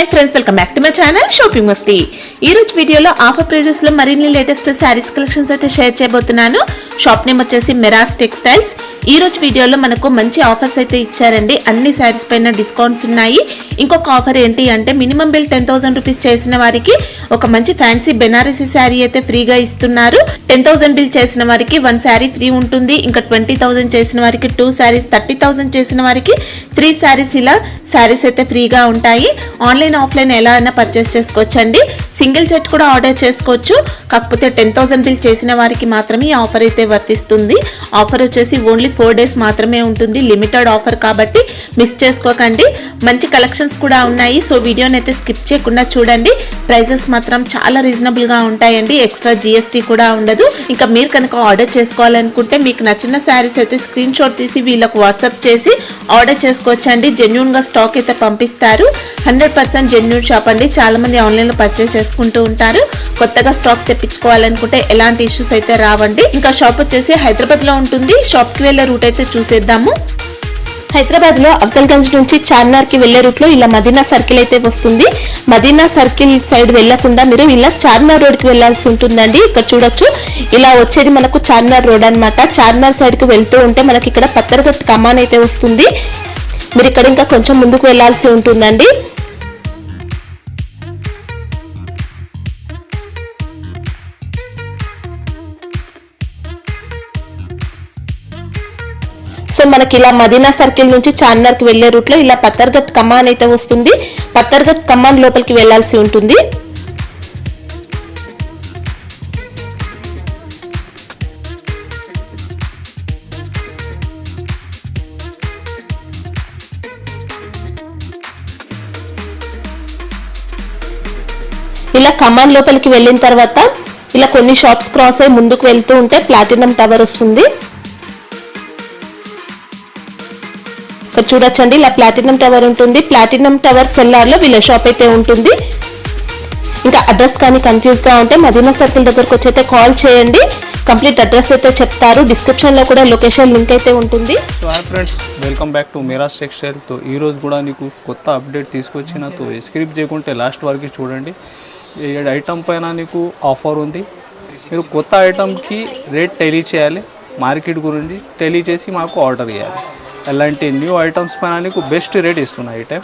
Hi friends, welcome back to my channel shopping మస్తీ. ఈ రోజు వీడియోలో ఆఫర్ ప్రైజెస్ లో మరిన్ని లేటెస్ట్ శారీస్ కలెక్షన్స్ అయితే షేర్ చేయబోతున్నాను. షాప్ నేమ్ వచ్చేసి మెరాస్ టెక్స్టైల్స్. ఈ రోజు వీడియోలో మనకు మంచి ఆఫర్స్ అయితే ఇచ్చారండి. అన్ని శారీస్ పైన డిస్కౌంట్స్ ఉన్నాయి. ఇంకొక ఆఫర్ ఏంటి అంటే మినిమం బిల్ 10,000 రూపీస్ చేసిన వారికి ఒక మంచి ఫ్యాన్సీ బెనారసీ శారీ అయితే ఫ్రీగా ఇస్తున్నారు. 10,000 బిల్ చేసిన వారికి 1 శారీ ఫ్రీ ఉంటుంది. ఇంకా 20,000 చేసిన వారికి 2 శారీస్, 30,000 చేసిన వారికి 3 శారీస్, ఇలా శారీస్ అయితే ఫ్రీగా ఉంటాయి. ఆన్లైన్ ఆఫ్లైన్ ఎలా అయినా పర్చేస్ చేసుకోవచ్చండి. సింగిల్ సెట్ కూడా ఆర్డర్ చేసుకోవచ్చు. కాకపోతే 10,000 బిల్ చేసిన వారికి మాత్రమే ఈ ఆఫర్ అయితే వర్తిస్తుంది. ఆఫర్ వచ్చేసి ఓన్లీ 4 డేస్ మాత్రమే ఉంటుంది. లిమిటెడ్ ఆఫర్ కాబట్టి మిస్ చేసుకోకండి. మంచి కలెక్షన్స్ కూడా ఉన్నాయి. సో వీడియోని అయితే స్కిప్ చేయకుండా చూడండి. ప్రైజెస్ మాత్రం చాలా రీజనబుల్ గా ఉంటాయండి. ఎక్స్ట్రా GST కూడా ఉండదు. ఇంకా మీరు కనుక ఆర్డర్ చేసుకోవాలనుకుంటే మీకు నచ్చిన శారీస్ అయితే స్క్రీన్ షాట్ తీసి వీళ్ళకు వాట్సాప్ చేసి ఆర్డర్ చేసుకోవచ్చండి. జెన్యూన్ గా స్టాక్ అయితే పంపిస్తారు. 100% జెన్యూన్ షాప్ అండి. చాలా మంది ఆన్లైన్ లో పర్చేస్ చేసుకుంటూ ఉంటారు. కొత్తగా స్టాక్ తెప్పించుకోవాలనుకుంటే ఎలాంటి ఇష్యూస్ అయితే రావండి. ఇంకా షాప్ వచ్చేసి హైదరాబాద్ లో ఉంటుంది. షాప్ కి వెళ్లే రూట్ అయితే చూసేద్దాము. హైదరాబాద్ లో అఫ్జల్గంజ్ నుంచి చార్మినార్ కి వెళ్లే రూట్ లో ఇలా మదీనా సర్కిల్ అయితే వస్తుంది. మదీనా సర్కిల్ సైడ్ వెళ్లకుండా మీరు ఇలా చార్మినార్ రోడ్ కి వెళ్లాల్సి ఉంటుందండి. ఇక్కడ చూడొచ్చు, ఇలా వచ్చేది మనకు చార్మినార్ రోడ్ అన్నమాట. చార్మినార్ సైడ్ కి వెళ్తూ ఉంటే మనకి ఇక్కడ పత్తర్గట్ కమాన్ అయితే వస్తుంది. మీరు ఇక్కడ ఇంకా కొంచెం ముందుకు వెళ్లాల్సి ఉంటుందండి. సో మనకి ఇలా మదీనా సర్కిల్ నుంచి చార్మినార్ కి వెళ్లే రూట్ లో ఇలా పత్తర్గట్ కమాన్ అయితే వస్తుంది. పత్తర్గట్ కమాన్ లోపలికి వెళ్లాల్సి ఉంటుంది. ఇలా కమాన్ లోపలికి వెళ్ళిన తర్వాత ఇలా కొన్ని షాప్స్ క్రాస్ అయ్యి ముందుకు వెళ్తూ ఉంటే ప్లాటినం టవర్ వస్తుంది. ఇక్కడ చూడొచ్చండి, ఇలా ప్లాటినం టవర్ ఉంటుంది. ప్లాటినం టవర్ సెల్లార్ లో వీళ్ళ షాప్ అయితే ఉంటుంది. ఇంకా అడ్రస్ కానీ కన్ఫ్యూజ్ గా ఉంటే మదీనా సర్కిల్ దగ్గరకు వచ్చి అయితే కాల్ చేయండి. కంప్లీట్ అడ్రస్ అయితే చెప్తారు. డిస్క్రిప్షన్ లో కూడా లొకేషన్ లింక్ అయితే ఉంటుంది. So hi friends, welcome back to Meras textile. తో ఈ రోజు కూడా నీకు కొత్త అప్డేట్ తీసుకొచ్చిన. తో స్క్రిప్ట్ చేయకుంటే లాస్ట్ వరకు చూడండి. ఈ ఐటమ్ పైన నీకు ఆఫర్ ఉంది. మీరు కొత్త ఐటమ్కి రేట్ టెలీ చేయాలి. మార్కెట్ గురించి టెలీ చేసి మాకు ఆర్డర్ ఇవ్వాలి. అలాంటి న్యూ ఐటమ్స్ పైన నీకు బెస్ట్ రేట్ ఇస్తున్నా ఈ టైం.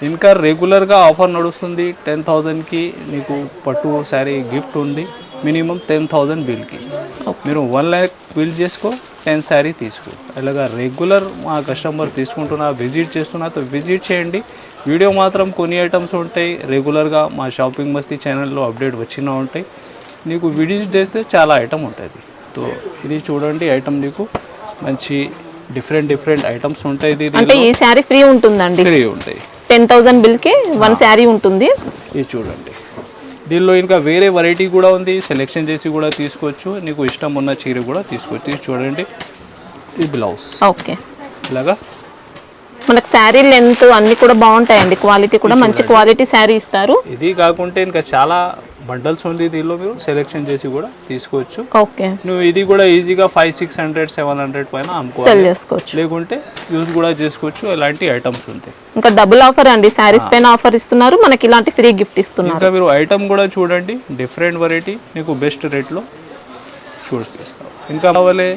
ఇంకా రెగ్యులర్గా ఆఫర్ నడుస్తుంది. 10,000కి నీకు పట్టు శారీ గిఫ్ట్ ఉంది. మినిమం 10,000 బిల్కి మీరు 1 lakh బిల్ చేసుకో, 10 శారీ తీసుకో. అలాగా రెగ్యులర్ మా కస్టమర్ తీసుకుంటున్నా, విజిట్ చేస్తున్నా. తో విజిట్ చేయండి. వీడియో మాత్రం కొన్ని ఐటమ్స్ ఉంటాయి. రెగ్యులర్గా మా షాపింగ్ మస్తీ ఛానల్లో అప్డేట్ వచ్చినా ఉంటాయి. నీకు విజిట్ చేస్తే చాలా ఐటమ్ ఉంటుంది. తో ఇది చూడండి, ఐటమ్ నీకు మంచి డిఫరెంట్ ఐటమ్స్ ఉంటాయి. అంటే ఈ శారీ ఫ్రీ ఉంటుందండి. ఫ్రీ ఉంటాయి. 10,000 బిల్ కి 1 శారీ ఉంటుంది. ఇది చూడండి, దీనిలో ఇంకా వేరే వెరైటీ కూడా ఉంది. సెలెక్షన్ చేసి కూడా తీసుకోవచ్చు. నీకు ఇష్టం ఉన్న చీర కూడా తీసుకోవచ్చు. ఇది చూడండి, ఈ బ్లౌజ్. ఓకే, ఇలాగా మనకు శారీ లెంత్ అన్ని కూడా బాగుంటాయండి. క్వాలిటీ కూడా మంచి క్వాలిటీ శారీ ఇస్తారు. ఇది కాకుంటే ఇంకా చాలా బండల్స్ ఉంది. దీనిలో మీరు సెలెక్షన్ చేసి కూడా తీసుకోవచ్చు. ఓకే, నువ్వు ఇది కూడా ఈజీగా 500-600 700 పైన సెల్ చేసుకోవచ్చు. లేకుంటే యూజ్ కూడా చేసుకోవచ్చు. ఇలాంటి ఐటమ్స్ ఉంటాయి. ఇంకా డబుల్ ఆఫర్ అండి. శారీస్ పైన ఆఫర్ ఇస్తున్నారు, మనకి ఇలాంటి ఫ్రీ గిఫ్ట్ ఇస్తున్నారు. ఇంకా మీరు ఐటమ్ కూడా చూడండి, డిఫరెంట్ వెరైటీ నీకు బెస్ట్ రేట్లో చూపిస్తాం. ఇంకా కావాలి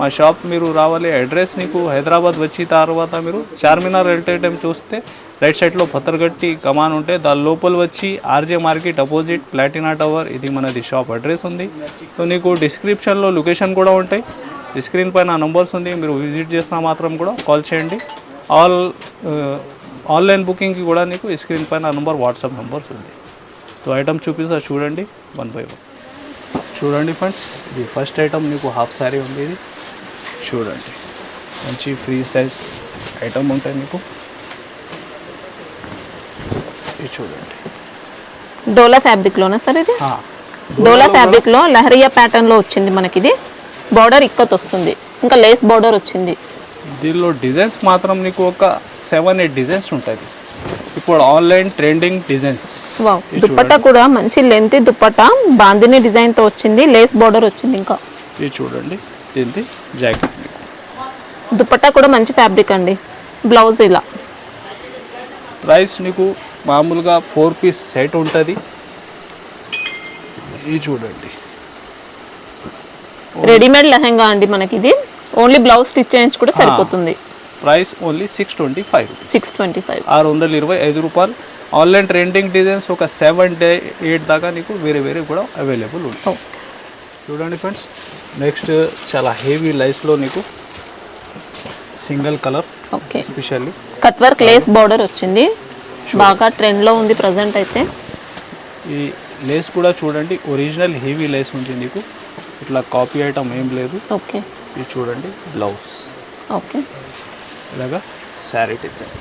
మా షాప్ మీరు రావాలి. అడ్రస్ నీకు హైదరాబాద్ వచ్చి తర్వాత మీరు చార్మినార్ వెళ్ళే టైం చూస్తే రైట్ సైడ్లో పత్తర్గట్టి కమాన్ ఉంటే దాని లోపల వచ్చి RJ market opposite Platina tower, ఇది మనది షాప్ అడ్రస్ ఉంది. సో నీకు డిస్క్రిప్షన్లో లొకేషన్ కూడా ఉంటాయి. స్క్రీన్ పైన నంబర్స్ ఉంది. మీరు విజిట్ చేసినా మాత్రం కూడా కాల్ చేయండి. ఆన్లైన్ బుకింగ్కి కూడా నీకు స్క్రీన్ పైన నంబర్, వాట్సాప్ నంబర్స్ ఉంది. సో ఐటమ్ చూపిస్తా చూడండి 1 by 1. చూడండి ఫ్రెండ్స్, ఇది ఫస్ట్ ఐటమ్ నీకు హాఫ్ శారీ ఉంది. ఇది చూడండి, మంచి ఫ్రీ సైజ్ ఐటమ్ ఉంటాయి మీకు. ఇది చూడండి, డోలా ఫ్యాబ్రిక్ లోనా సార్ ఇది? డోలా ఫ్యాబ్రిక్ లో లహరియా ప్యాటర్న్ లో వచ్చింది మనకి. ఇది బార్డర్ ఇక్కత్ వస్తుంది, ఇంకా లేస్ బార్డర్ వచ్చింది. దీనిలో డిజైన్స్ మాత్రం నీకు ఒక 7-8 డిజైన్స్ ఉంటుంది. ఇప్పుడు ఆన్లైన్ ట్రెండింగ్ డిజైన్స్. దుపట్టా కూడా మంచి లెంత్ దుపట్టా, బాందిని డిజైన్ తో వచ్చింది. లేస్ బార్డర్ వచ్చింది. ఇంకా ఇది చూడండి, దీనికి జాకెట్. దుపట్టా కూడా మంచి ఫ్యాబ్రిక్ అండి. బ్లౌజ్ ఇలా ప్రైస్ నీకు మామూలుగా 4 పీస్ సెట్ ఉంటుంది. ఇది చూడండి రెడీమేడ్ లెహంగా అండి మనకి ఇది. ఓన్లీ బ్లౌజ్ స్టిచ్ చేయించి కూడా సరిపోతుంది. Price only 625 rupees. 625 625 రూపాయలు. ఆన్లైన్ ట్రెండింగ్ డిజైన్స్ ఒక 7-8 దాకా నీకు వేరే వేరే కూడా అవైలబుల్ ఉంటాయి. చూడండి ఫ్రెండ్స్, నెక్స్ట్ చాలా హెవీ లైస్లో నీకు single colour okay specially cut work lace border వచ్చింది. బాగా ట్రెండ్లో ఉంది ప్రజెంట్ అయితే. ఈ లేస్ కూడా చూడండి ఒరిజినల్ హెవీ లేస్ ఉంది నీకు, ఇట్లా కాపీ ఐటమ్ ఏం లేదు. ఓకే ఇది చూడండి బ్లౌజ్. ఓకే ఇలాగా శారీ డిజైన్.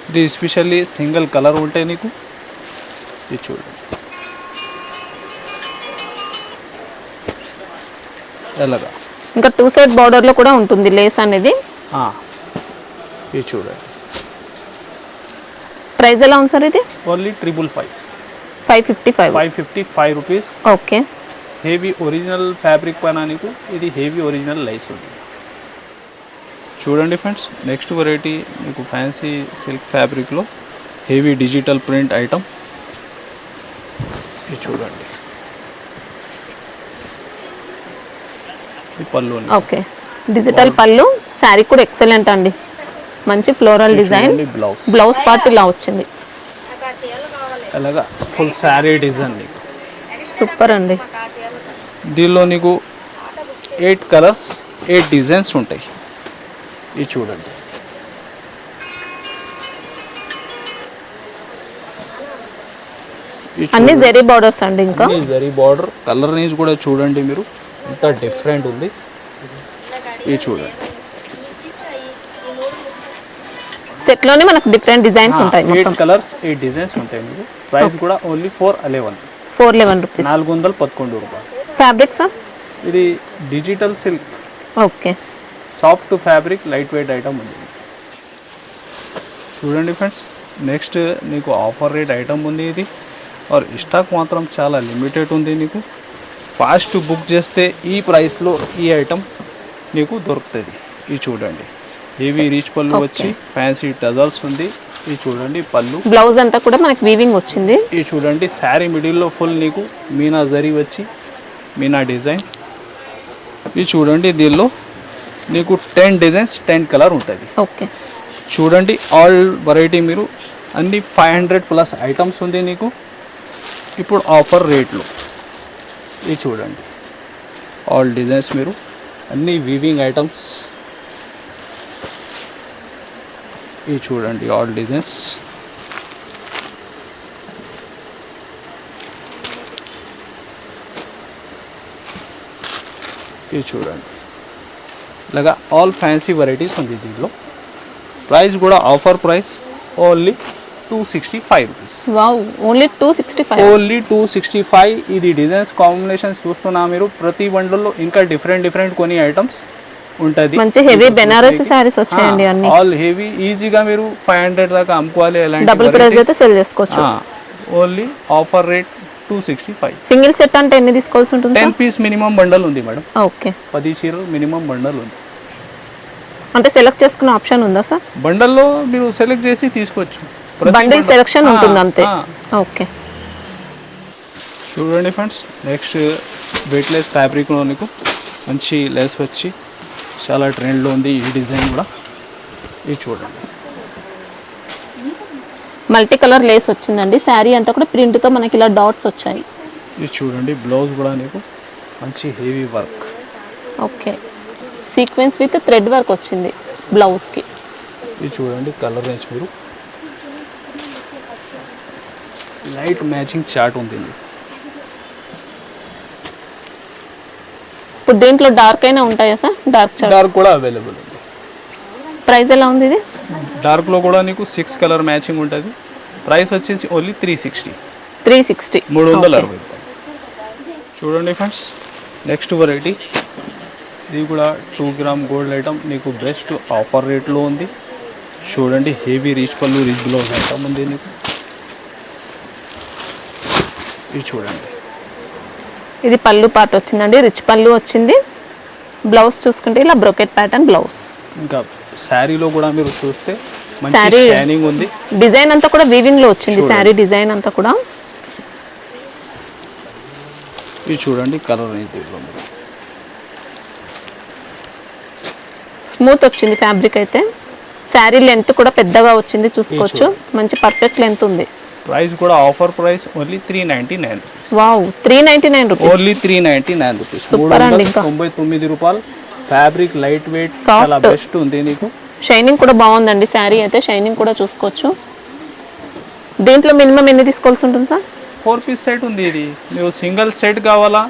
ఇది స్పెషల్లీ సింగిల్ కలర్ ఉంటాయి నీకు. ఇది చూడండి ఎలాగా ఇంకా 2 సైడ్ బార్డర్లో కూడా ఉంటుంది లేస్ అనేది. ఇది చూడండి. ప్రైస్ ఎలా ఉంది సార్ ఇది? Only 555. 555 rupees. Okay heavy original fabric పైన నీకు ఇది హెవీ ఒరిజినల్ లైస్ ఉంది. చూడండి ఫ్రెండ్స్, నెక్స్ట్ వెరైటీ మీకు ఫ్యాన్సీ సిల్క్ ఫ్యాబ్రిక్లో హెవీ డిజిటల్ ప్రింట్ ఐటమ్. ఇది చూడండి, ఇది పళ్ళు. ఓకే డిజిటల్ పళ్ళు. శారీ కూడా ఎక్సలెంట్ అండి, మంచి ఫ్లోరల్ డిజైన్. బ్లౌజ్ పార్ట్ ఇలా వచ్చింది. అలాగా ఫుల్ శారీ డిజైన్ నీకు సూపర్ అండి. దీనిలో నీకు 8 కలర్స్ 8 డిజైన్స్ ఉంటాయి. ఇది చూడండి, అన్ని జరీ బార్డర్స్ అండి. ఇంకా జరీ బార్డర్. కలర్ రేంజ్ కూడా చూడండి మీరు, ఎంత డిఫరెంట్ ఉంది. ఇది చూడండి, సెట్ లోనే మనకు డిఫరెంట్ డిజైన్స్ ఉంటాయి. 8 కలర్స్ 8 డిజైన్స్ ఉంటాయి మీకు. ప్రైస్ కూడా ఓన్లీ 411 రూపీస్. 411 రూపాయలు. ఫ్యాబ్రిక్స్ ఇది digital silk. Okay soft fabric light weight item ఉంది. చూడండి ఫ్రెండ్స్, నెక్స్ట్ నీకు ఆఫర్ రేట్ ఐటమ్ ఉంది ఇది. और స్టాక్ మాత్రం చాలా లిమిటెడ్ ఉంది. నీకు ఫాస్ట్ బుక్ చేస్తే ఈ ప్రైస్లో ఈ ఐటమ్ నీకు దొరుకుతుంది. ఇది చూడండి, హెవీ రీచ్ పళ్ళు వచ్చి ఫ్యాన్సీ టజల్స్ ఉంది. ఇది చూడండి పళ్ళు. బ్లౌజ్ అంతా కూడా మనకి వీవింగ్ వచ్చింది. ఇది చూడండి శారీ మిడిల్లో ఫుల్ నీకు మీనా జరీ వచ్చి మీనా డిజైన్. ఇది చూడండి, దీనిలో నీకు 10 డిజైన్స్ 10 కలర్ ఉంటుంది. ఓకే చూడండి, ఆల్ వెరైటీ మీరు అన్ని 500+ ఐటమ్స్ ఉంది నీకు ఇప్పుడు ఆఫర్ రేట్లో. ఇది చూడండి, ఆల్ డిజైన్స్ మీరు అన్ని వీవింగ్ ఐటమ్స్. ఇది చూడండి ఆల్ డిజైన్స్. ఇది చూడండి, ఇలాగా ఆల్ ఫ్యాన్సీ వెరైటీస్ ఉంది దీనిలో. ప్రైస్ కూడా offer price only 265 rupees. Wow, only 265. Only 265. ఇది డిజైన్స్ కాంబినేషన్ చూస్తున్నా మీరు. ప్రతి బండిల్లో ఇంకా డిఫరెంట్ కొన్ని ఐటమ్స్ ఉంటుంది. మంచి హెవీ బెనారసి సారీస్ వచ్చాయండి అన్ని. All heavy. ఈజీగా మీరు 500 దాకా అమ్ముకోవాలి. డబుల్ ప్రైస్ అయితే సెల్ చేసుకోవచ్చు. Only offer rate 265. Single set అంటే ఎన్ని తీసుకోవాల్సి ఉంటుంది? 10 పీస్ మినిమం బండల్ ఉంది మేడం. ఓకే, 10 చీరలు మినిమం బండల్ ఉంది. అంటే సెలెక్ట్ చేసుకునే ఆప్షన్ ఉందా సార్? బండల్లో మీరు సెలెక్ట్ చేసి తీసుకోవచ్చు. బండిల్ సెలెక్షన్ ఉంటుంది అంతే. ఓకే చూడండి ఫ్రెండ్స్, నెక్స్ట్ వెయిట్లెస్ ఫ్యాబ్రిక్లో నీకు మంచి లెస్ వచ్చి చాలా ట్రెండ్లో ఉంది. ఈ డిజైన్ కూడా ఇది చూడండి, మల్టీ కలర్ లేస్ వచ్చిందండి. శారీ అంతా కూడా ప్రింట్తో మనకి ఇలా డాట్స్ వచ్చాయి. ఇది చూడండి, బ్లౌజ్ కూడా నీకు మంచి heavy work. Okay, sequence with thread work వచ్చింది బ్లౌజ్కి. ఇది చూడండి కలర్ రేంజ్ మీరు లైట్ మ్యాచింగ్ చార్ట్ ఉంది. ఇప్పుడు దీంట్లో డార్క్ అయినా ఉంటాయా సార్? డార్క్ కూడా అవైలబుల్ ఉంది. ప్రైస్ ఎలా ఉంది ఇది? డార్క్లో కూడా నీకు 6 కలర్ మ్యాచింగ్ ఉంటుంది. ప్రైస్ వచ్చేసి ఓన్లీ 360. 360. చూడండి ఫ్రెండ్స్, నెక్స్ట్ వెరైటీ ఇది కూడా 2 గ్రామ్ గోల్డ్ ఐటమ్ నీకు బెస్ట్ ఆఫర్ రేట్లో ఉంది. చూడండి, హెవీ రీచ్ పళ్ళు రిచ్ బ్లౌజ్ ఐటమ్ ఉంది నీకు. ఇది చూడండి, ఇది పళ్ళు పార్ట్ వచ్చిందండి. రిచ్ పళ్ళు వచ్చింది. బ్లౌజ్ చూసుకుంటే ఇలా బ్రోకెట్ ప్యాటర్న్ బ్లౌజ్. ఇంకా శారీలో కూడా మీరు చూస్తే మంచి శారీ షైనింగ్ ఉంది. డిజైన్ అంతా కూడా వీవింగ్ లో వచ్చింది. శారీ డిజైన్ అంతా కూడా ఇది చూడండి కలర్ అయితే స్మూత్ వచ్చింది ఫ్యాబ్రిక్ అయితే. శారీ లెంత్ కూడా పెద్దగా వచ్చింది చూసుకోవచ్చు. మంచి పర్ఫెక్ట్ లెంత్ ఉంది. ప్రైస్ కూడా offer price only 399 rupees. Wow 399 rupees. Only 399 rupees. Super అండి. ఇంకా 399 రూపాయలు. Fabric light weight Soft. చాలా బెస్ట్ ఉంది నీకు. షైనింగ్ కూడా బాగుందండి. శారీ అయితే షైనింగ్ కూడా చూసుకోవచ్చు. దీంట్లో మినిమం ఎన్ని తీసుకోవాల్సి ఉంటుంది సార్? 4 పీస్ సెట్ ఉంది ఇది. నువ్వు సింగిల్ సెట్ కావాలా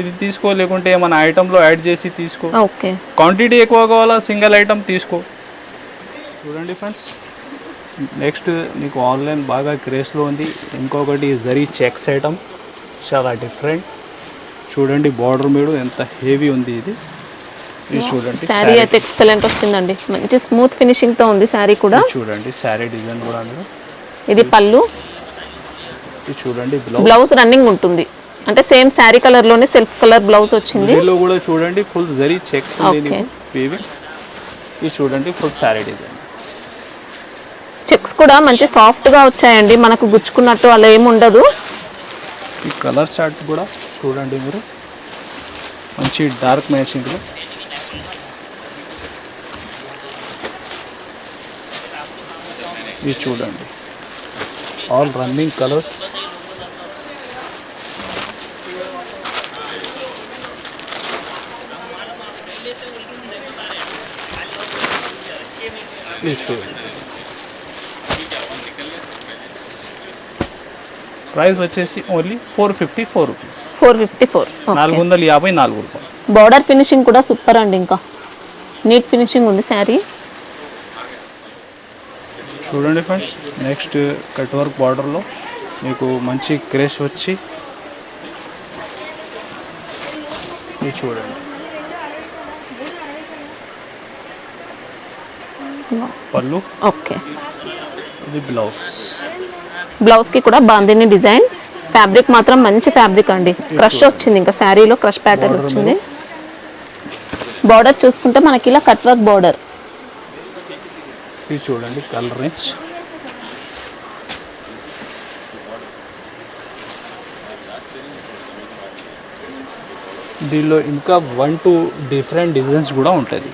ఇది తీసుకో, లేకుంటే ఏమైనా ఐటెంలో యాడ్ చేసి తీసుకో. ఓకే. క్వాంటిటీ ఎక్కువ కావాలా సింగిల్ ఐటమ్ తీసుకో. చూడండి ఫ్రెండ్స్, నెక్స్ట్ నీకు ఆన్లైన్ బాగా క్రేజ్లో ఉంది. ఇంకొకటి జరీ చెక్స్ ఐటమ్ చాలా డిఫరెంట్. చూడండి బార్డర్ మీద ఎంత హెవీ ఉంది ఇది. ఇది చూడండి శారీ అయితే ఎక్సలెంట్ వచ్చిందండి. మంచి స్మూత్ ఫినిషింగ్ తో ఉంది శారీ కూడా. చూడండి శారీ డిజైన్ కూడా మీరు. ఇది పళ్ళు. ఇది చూడండి బ్లౌజ్ రన్నింగ్ ఉంటుంది. అంటే సేమ్ శారీ కలర్ లోనే సెల్ఫ్ కలర్ బ్లౌజ్ వచ్చింది. దీనిలో కూడా చూడండి ఫుల్ జరీ చెక్స్ ఉంది నీకు వీవింగ్. ఇది చూడండి ఫుల్ శారీ డిజైన్. చెక్స్ కూడా మంచి సాఫ్ట్ గా వచ్చాయండి. మనకు గుచ్చుకున్నట్టు అలా ఏమి ఉండదు. ఈ కలర్ చార్ట్ కూడా చూడండి మీరు, మంచి డార్క్ మ్యాచింగ్ లో. ఇది చూడండి ఆల్ రన్నింగ్ కలర్స్. ఇది చూడండి ప్రైస్ వచ్చేసి ఓన్లీ 454 రూపీస్. 454. 454 రూపాయలు. బార్డర్ ఫినిషింగ్ కూడా సూపర్ అండి. ఇంకా నీట్ ఫినిషింగ్ ఉంది శారీ. చూడండి ఫ్రెండ్స్, నెక్స్ట్ కట్ వర్క్ బార్డర్లో మీకు మంచి క్రేష్ వచ్చి ఇది చూడండి పళ్ళు. ఓకే. ఇది బ్లౌజ్. బ్లౌజ్ కి కూడా బాందిని డిజైన్. ఫ్యాబ్రిక్ మాత్రం మంచి ఫ్యాబ్రిక్ అండి. క్రష్ వచ్చింది. ఇంకా శారీలో క్రష్ ప్యాటర్న్ వచ్చింది. బార్డర్ చూసుకుంటే మనకి ఇలా కట్ వర్క్ బార్డర్. ఇది చూడండి కలర్ రేంజ్. దీనిలో ఇంకా 1-2 డిఫరెంట్ డిజైన్స్ కూడా ఉంటుంది.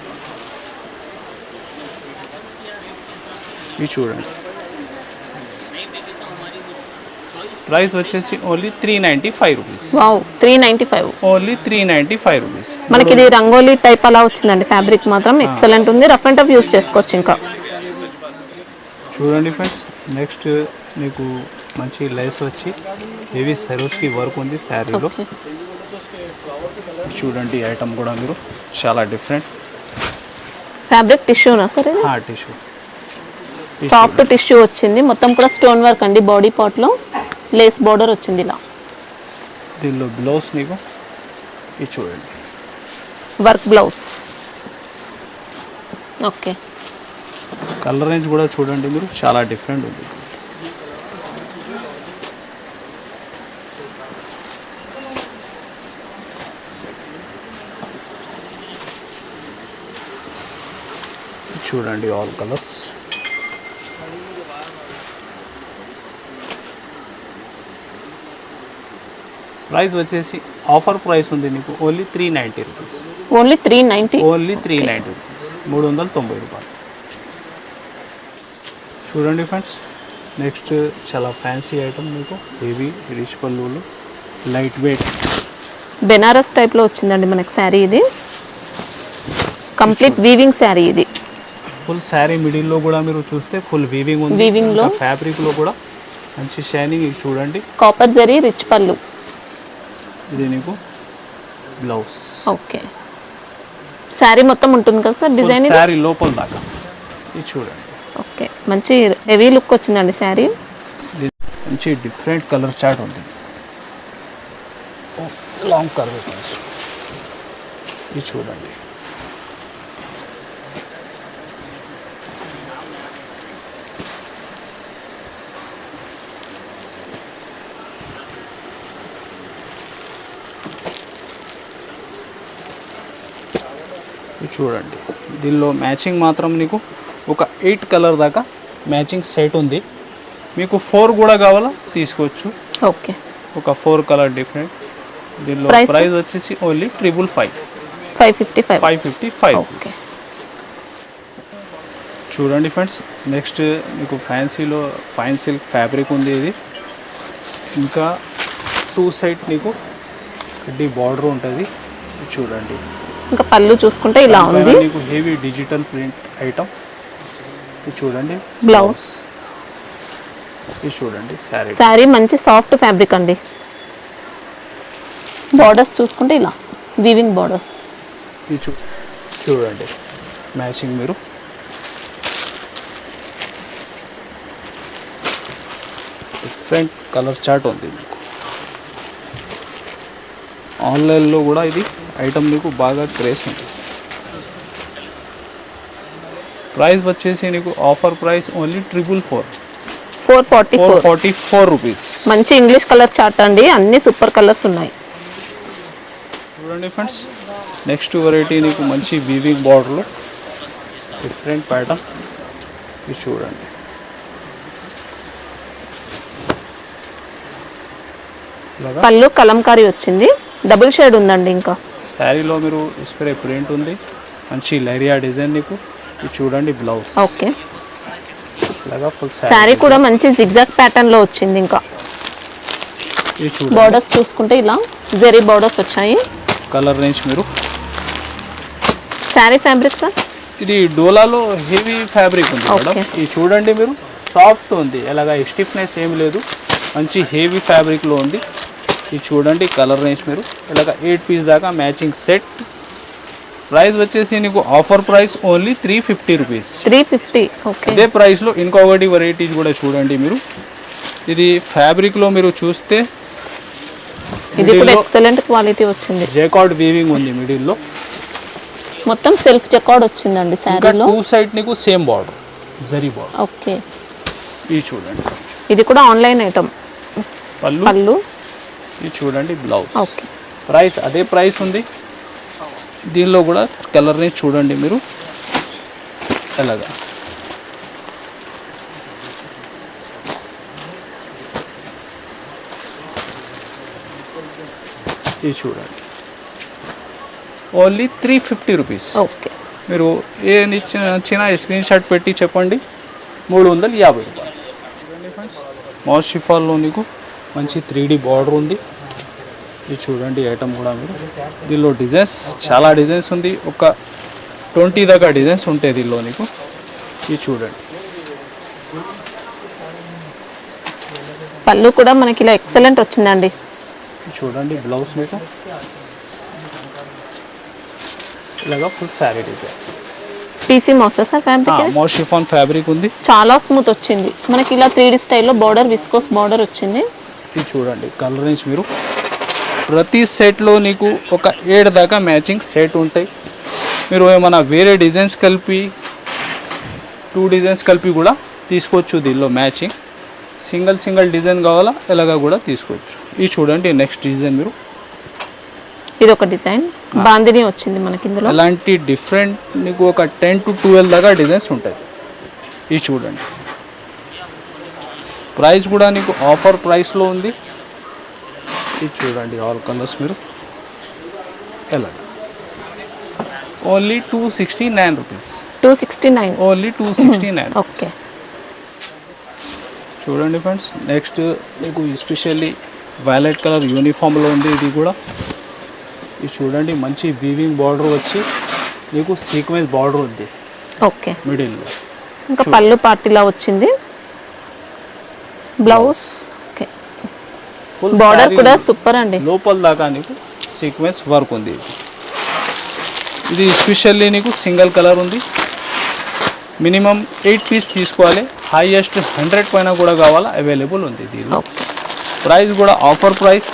ఇది చూడండి ప్రైస్ వచ్చేసి only 395 rupees. Wow 395. Only 395 rupees. మనకి ఇది రంగోలీ టైప్ అలా వచ్చిందండి. ఫ్యాబ్రిక్ మాత్రం ఎక్సలెంట్ ఉంది. రఫ్ అండ్ టఫ్ యూస్ చేసుకోవచ్చు. ఇంకా చూడండి ఫ్రెండ్స్, నెక్స్ట్ నీకు మంచి లేస్ వచ్చి హెవీ సరోజ్కి వర్క్ ఉంది శారీలో. చూడండి ఐటమ్ కూడా మీరు చాలా డిఫరెంట్. ఫ్యాబ్రిక్ టిష్యూనా సార్ ఇది? టిష్యూ. సాఫ్ట్ టిష్యూ వచ్చింది. మొత్తం కూడా స్టోన్ వర్క్ అండి. బాడీ పార్ట్ లో లేస్ బార్డర్ వచ్చింది ఇలా. దీనిలో బ్లౌజ్ నీకు ఇది చూడండి work blouse. Okay. Colour range కూడా చూడండి మీరు, చాలా డిఫరెంట్ ఉంది. చూడండి ఆల్ కలర్స్. ప్రైస్ వచ్చేసి ఆఫర్ ప్రైస్ ఉంది నీకు only 390 rupees. Only 390. Only 390 rupees. 390 రూపాయలు. చూడండి ఫ్రెండ్స్, నెక్స్ట్ చాలా ఫ్యాన్సీ ఐటమ్ మీకు heavy rich పళ్ళులు light weight Banaras టైప్లో వచ్చిందండి మనకి శారీ. ఇది కంప్లీట్ వీవింగ్ శారీ. ఇది ఫుల్ శారీ మిడిల్లో కూడా మీరు చూస్తే ఫుల్ వీవింగ్ ఉంది. వీవింగ్ లో ఫ్యాబ్రిక్లో కూడా మంచి షైనింగ్. ఇది చూడండి కాపర్ జరీ రిచ్ పళ్ళు. ఇది నీకు బ్లౌజ్. ఓకే. శారీ మొత్తం ఉంటుంది కదా సార్ డిజైన్? శారీ లోపల దాకా ఇది చూడండి. ఓకే. మంచి హెవీ లుక్ వచ్చిందండి శారీ. మంచి డిఫరెంట్ కలర్ చార్ట్ ఉంది. లాంగ్ కలర్ ఇది చూడండి. ఇది చూడండి దీనిలో మ్యాచింగ్ మాత్రం నీకు ఒక 8 కలర్ దాకా మ్యాచింగ్ సెట్ ఉంది. మీకు 4 కూడా కావాలా తీసుకోవచ్చు. ఓకే, ఒక 4 కలర్ డిఫరెంట్. దీనిలో Price? ప్రైస్ వచ్చేసి ఓన్లీ 555. 555. 555. ఓకే, చూడండి ఫ్రెండ్స్, నెక్స్ట్ మీకు ఫ్యాన్సీలో ఫైన్ సిల్క్ ఫ్యాబ్రిక్ ఉంది. ఇది ఇంకా 2 సైడ్ నీకు కడ్డీ బార్డర్ ఉంటుంది. చూడండి, ఇంకా పళ్ళు చూసుకుంటే ఇలా ఉంది. నీకు హెవీ డిజిటల్ ప్రింట్ ఐటమ్. ఇది చూడండి బ్లౌజ్. ఇది చూడండి శారీ. శారీ మంచి సాఫ్ట్ ఫ్యాబ్రిక్ అండి. బార్డర్స్ చూసుకుంటే ఇలా వీవింగ్ బార్డర్స్. ఇది చూడండి మ్యాచింగ్ మీరు డిఫరెంట్ కలర్ చార్ట్ ఉంది మీకు. ఆన్లైన్లో కూడా ఇది ఐటమ్ మీకు బాగా క్రేజ్ ఉంది. ప్రైస్ వచ్చేసి నీకు ఆఫర్ ప్రైస్ ఓన్లీ 444 రూపీస్. మంచి ఇంగ్లీష్ కలర్ చార్ట్ అండి, అన్ని సూపర్ కలర్స్ ఉన్నాయి. చూడండి ఫ్రెండ్స్, నెక్స్ట్ వెరైటీ నీకు మంచి వీవింగ్ బార్డర్లో డిఫరెంట్ ప్యాటర్న్. ఇది చూడండి, పళ్ళు కలంకారీ వచ్చింది, డబుల్ షేడ్ ఉందండి. ఇంకా శారీలో మీరు స్ప్రే ప్రింట్ ఉంది, మంచి లైరియా డిజైన్ నీకు. ఇది చూడండి బ్లౌజ్. ఓకే, ఇలాగా ఫుల్ శారీ కూడా మంచి జిగ్జాగ్ ప్యాటర్న్ లో వచ్చింది. ఇంకా ఇది చూడండి, బార్డర్స్ చూసుకుంటే ఇలా జెరీ బార్డర్స్ వచ్చాయి. కలర్ రేంజ్ మీరు. శారీ ఫ్యాబ్రిక్ సార్ ఇది డోలాలో హెవీ ఫ్యాబ్రిక్ ఉంది మేడం. Okay. ఇది చూడండి మీరు, సాఫ్ట్ ఉంది, ఎలాగా స్టిఫ్నెస్ ఏం లేదు, మంచి హెవీ ఫ్యాబ్రిక్లో ఉంది. ఇది చూడండి కలర్ రేంజ్ మీరు. ఇలాగ 8 పీస్ దాకా మ్యాచింగ్ సెట్. ప్రైస్ వచ్చేసి నీకు offer price only 350 rupees. 350. Okay, ఇదే ప్రైస్లో ఇంకొకటి వెరైటీస్ కూడా చూడండి మీరు. ఇది ఫ్యాబ్రిక్లో మీరు చూస్తే ఇది కూడా ఎక్సలెంట్ క్వాలిటీ వచ్చింది. జేకార్డ్ వీవింగ్ ఉంది మిడిల్లో. మొత్తం సెల్ఫ్ చెక్అవుట్ వచ్చిందండి ఇంకా శారీలో. 2 సైడ్ నీకు same border, zari border. Okay, ఇది చూడండి, ఇది కూడా ఆన్లైన్ ఐటమ్. పళ్ళు. ఇది చూడండి బ్లౌజ్. ఓకే, ప్రైస్ అదే ప్రైస్ ఉంది. దీనిలో కూడా కలర్ని చూడండి మీరు. ఎలాగా ఇది చూడండి, ఓన్లీ 350 రూపీస్. ఓకే, మీరు ఏ నచ్చిన స్క్రీన్ షాట్ పెట్టి చెప్పండి. 350 రూపాయలు. మౌస్ షిఫాల్లో నీకు మంచి 3D బార్డర్ ఉంది. ఇది చూడండి ఐటమ్ కూడా మీరు. దీనిలో డిజైన్స్ చాలా డిజైన్స్ ఉంది, ఒక 20 దాకా డిజైన్స్ ఉంటాయి దీనిలో నీకు. ఇది చూడండి, పళ్ళు కూడా మనకి ఇలా ఎక్సలెంట్ వచ్చిందండి. ఇది చూడండి బ్లౌజ్ మీకు. ఇలాగా full sari design. PC Mosa sir fabric. Mouse chiffon fabric ఉంది, చాలా స్మూత్ వచ్చింది మనకి. ఇలా 3D స్టైల్లో బార్డర్, విస్కోస్ బార్డర్ వచ్చింది. ఇది చూడండి కలర్ రేంజ్ మీరు. ప్రతి సెట్లో నీకు ఒక 7 దాకా మ్యాచింగ్ సెట్ ఉంటాయి. మీరు ఏమైనా వేరే డిజైన్స్ కలిపి 2 డిజైన్స్ కలిపి కూడా తీసుకోవచ్చు. దీనిలో మ్యాచింగ్ సింగిల్ డిజైన్ కావాలా ఎలాగా కూడా తీసుకోవచ్చు. ఇది చూడండి నెక్స్ట్ డిజైన్ మీరు. ఇది ఒక డిజైన్ బాందిని వచ్చింది మనకి ఇందులో. అలాంటి డిఫరెంట్ నీకు ఒక 10 to 12 దాకా డిజైన్స్ ఉంటాయి. ఇది చూడండి, ప్రైస్ కూడా నీకు ఆఫర్ ప్రైస్లో ఉంది. ఇది చూడండి ఆల్ కలర్స్ మీరు. ఎలా ఓన్లీ 269 రూపీస్. 269. ఓన్లీ 269. ఓకే, చూడండి ఫ్రెండ్స్, నెక్స్ట్ మీకు ఎస్పెషల్లీ వైలెట్ కలర్ యూనిఫామ్లో ఉంది. ఇది కూడా ఇది చూడండి, మంచి వీవింగ్ బార్డర్ వచ్చి నీకు సీక్వెన్స్ బార్డర్ ఉంది ఓకే. మిడిల్లో. ఇంకా పళ్ళు పార్టీలా వచ్చింది. బ్లౌజ్. ఓకే, బార్డర్ కూడా సూపర్ అండి. లోపల దాకా నీకు సీక్వెన్స్ వర్క్ ఉంది. ఇది ఎస్పెషల్లీ నీకు సింగిల్ కలర్ ఉంది. మినిమం 8 పీస్ తీసుకోవాలి. హైయెస్ట్ 100 పైన కూడా కావాలా అవైలబుల్ ఉంది దీనిలో. ప్రైస్ కూడా ఆఫర్ ప్రైస్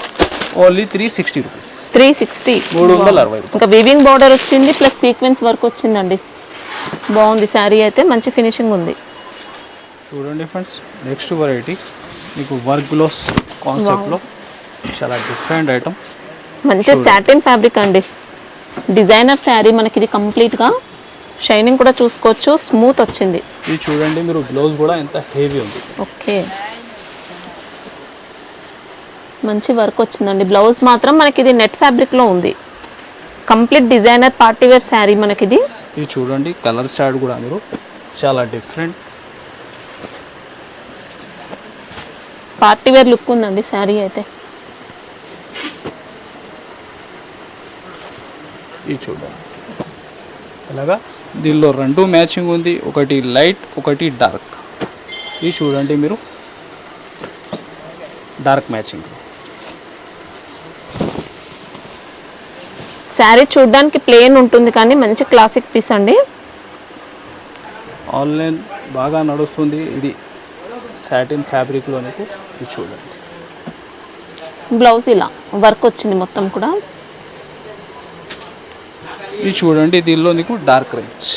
ఓన్లీ 360 రూపీస్. 360. 360. ఇంకా వీవింగ్ బార్డర్ వచ్చింది ప్లస్ సీక్వెన్స్ వర్క్ వచ్చిందండి. బాగుంది శారీ అయితే, మంచి ఫినిషింగ్ ఉంది. చూడండి ఫ్రెండ్స్, నెక్స్ట్ వెరైటీ మీకు వర్క్ గ్లోస్ కాన్సెప్ట్లో చాలా డిఫరెంట్ ఐటమ్. మంచి సాటిన్ ఫ్యాబ్రిక్ అండి. డిజైనర్ శారీ మనకి ఇది కంప్లీట్గా షైనింగ్ కూడా చూసుకోవచ్చు, స్మూత్ వచ్చింది. ఇది చూడండి మీరు, బ్లౌజ్ కూడా ఎంత హెవీ ఉంది. ఓకే, మంచి వర్క్ వచ్చిందండి. బ్లౌజ్ మాత్రం మనకి ఇది నెట్ ఫ్యాబ్రిక్లో ఉంది. Complete designer party wear sari మనకి ఇది. ఇది చూడండి కలర్ చార్ట్ కూడా మీరు చాలా డిఫరెంట్ పార్టీ వేర్ లుక్ ఉందండి శారీ అయితే. ఇది చూడండి అలాగా దీనిలో 2 మ్యాచింగ్ ఉంది, ఒకటి లైట్ ఒకటి డార్క్. ఇది చూడండి మీరు డార్క్ మ్యాచింగ్. శారీ చూడడానికి ప్లెయిన్ ఉంటుంది కానీ మంచి క్లాసిక్ పీస్ అండి. ఆన్లైన్ బాగా నడుస్తుంది. ఇది సాటిన్ ఫ్యాబ్రిక్లో నీకు. ఇది చూడండి బ్లౌజ్ ఇలా వర్క్ వచ్చింది మొత్తం కూడా. ఇది చూడండి దీనిలో నీకు డార్క్ రేంజ్.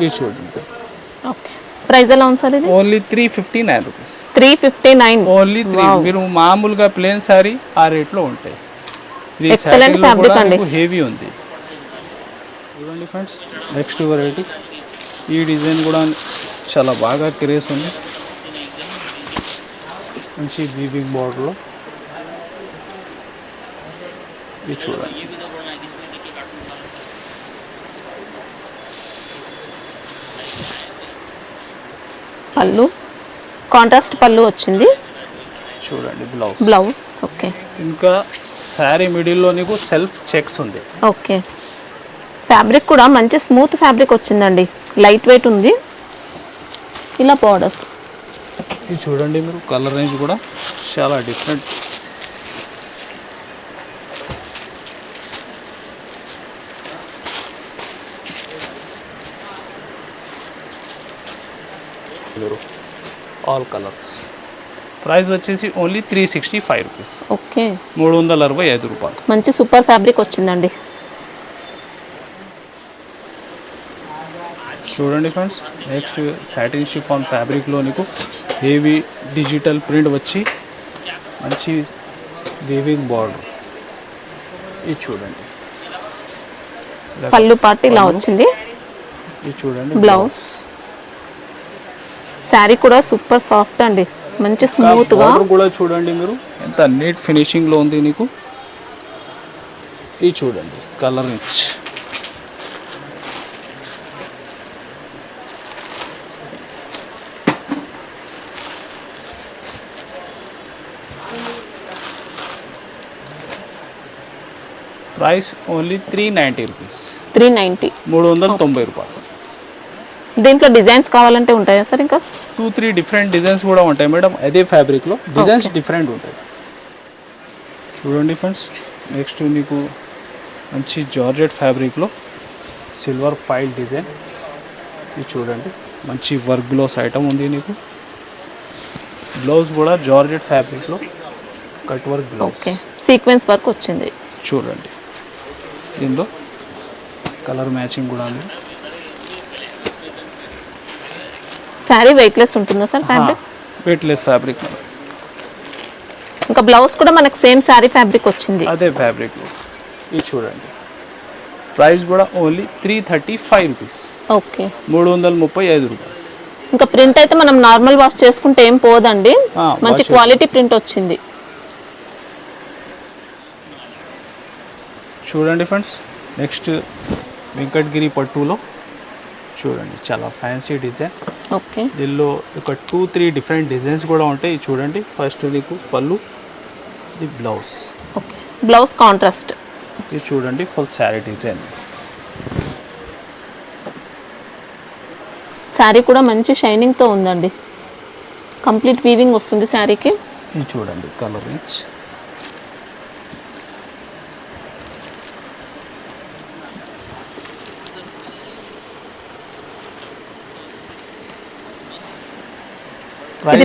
ఇది చూడండి. ఓకే, ప్రైస్ ఎలా ఉంది సార్ ఇది? Only 359 rupees. 359 ఓన్లీ 3. మీరు మామూలుగా ప్లేన్ సారీ ఆ రేట్లో ఉంటాయి. ఇది ఎక్సలెంట్ ఫ్యాబ్రిక్ అండి, హెవీ ఉంది. చూడండి ఫ్రెండ్స్ నెక్స్ట్ వెరైటీ. ఈ డిజైన్ కూడా చాలా బాగా క్రేజ్ ఉంది. మంచి వీవింగ్ బోర్డర్లో. ఇది చూడండి పళ్ళు కాంట్రాస్ట్ పళ్ళు వచ్చింది. చూడండి బ్లౌజ్. Blouse okay. ఇంకా శారీ మిడిల్లో నీకు సెల్ఫ్ చెక్స్ ఉంది. ఓకే, ఫ్యాబ్రిక్ కూడా మంచి స్మూత్ ఫ్యాబ్రిక్ వచ్చిందండి, లైట్ వెయిట్ ఉంది. ఇలా బార్డర్స్. ఇది చూడండి మీరు కలర్ రేంజ్ కూడా చాలా డిఫరెంట్. All colours. ప్రైస్ వచ్చేసి ఓన్లీ 365 రూపీస్. ఓకే, 365 రూపాయలు. మంచి సూపర్ ఫ్యాబ్రిక్ వచ్చిందండి. చూడండి ఫ్రెండ్స్ నెక్స్ట్ సాటిన్ షిఫాన్ ఫ్యాబ్రిక్లో నీకు హెవీ డిజిటల్ ప్రింట్ వచ్చి మంచి వీవింగ్ బార్డర్. ఇది చూడండి పళ్ళు పార్ట్ ఇలా వచ్చింది. ఇది చూడండి బ్లౌజ్. శారీ కూడా సూపర్ సాఫ్ట్ అండి, మంచి స్మూత్ గా. బార్డర్ కూడా చూడండి మీరు ఎంత నీట్ ఫినిషింగ్ లో ఉంది నీకు. ఇది చూడండి colour rich. Price only 390 rupees. 390. 390 రూపాయలు. దీంట్లో డిజైన్స్ కావాలంటే ఉంటాయా సార్? ఇంకా 2-3 డిఫరెంట్ డిజైన్స్ కూడా ఉంటాయి మేడం. అదే ఫ్యాబ్రిక్లో డిజైన్స్ డిఫరెంట్ ఉంటాయి. చూడండి ఫ్రెండ్స్ నెక్స్ట్ మీకు మంచి జార్జెట్ ఫ్యాబ్రిక్లో సిల్వర్ ఫైల్ డిజైన్. ఇది చూడండి మంచి వర్క్ గ్లోస్ ఐటమ్ ఉంది నీకు. బ్లౌజ్ కూడా జార్జెట్ ఫ్యాబ్రిక్లో cut work blouse. Okay, sequence work వచ్చింది. చూడండి దీనిలో కలర్ మ్యాచింగ్ కూడా ఉంది. శారీ వెయిట్లెస్ ఉంటుందా సార్ ఫ్యాబ్రిక్? Weightless fabric. ఇంకా బ్లౌజ్ కూడా మనకు సేమ్ శారీ ఫ్యాబ్రిక్ వచ్చింది. అదే ఫ్యాబ్రిక్లో. ఇది చూడండి ప్రైస్ కూడా ఓన్లీ 335 రూపీస్. ఓకే, 335 రూపాయలు. ఇంకా ప్రింట్ అయితే మనం నార్మల్ వాష్ చేసుకుంటే ఏం పోదండి, మంచి క్వాలిటీ ప్రింట్ వచ్చింది. చూడండి ఫ్రెండ్స్ నెక్స్ట్ వెంకటగిరి పట్టులో చూడండి చాలా ఫ్యాన్సీ డిజైన్. ఓకే, దీనిలో ఒక 2-3 డిఫరెంట్ డిజైన్స్ కూడా ఉంటాయి. చూడండి ఫస్ట్ నీకు పళ్ళు, ఇది బ్లౌజ్. Okay, blouse contrast. ఇది చూడండి ఫుల్ శారీ డిజైన్. శారీ కూడా మంచి షైనింగ్తో ఉందండి, కంప్లీట్ వీవింగ్ వస్తుంది శారీకి. ఇది చూడండి colour rich.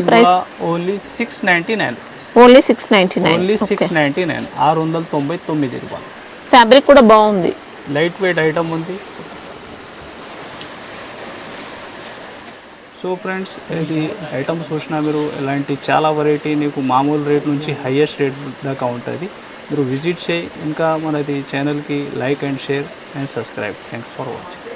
Price only 699 rupees. Only 699. Only 699. 699 రూపాయలు. ఫ్యాబ్రిక్ కూడా బాగుంది, లైట్ వెయిట్ ఐటమ్ ఉంది. సో ఫ్రెండ్స్ ఇది ఐటమ్స్ చూసినా మీరు ఇలాంటి చాలా వెరైటీ నీకు మామూలు రేట్ నుంచి హైయెస్ట్ రేట్ దాకా ఉంటుంది. మీరు విజిట్ చేయి. ఇంకా మనది ఛానల్కి like and share and subscribe. Thanks for watching.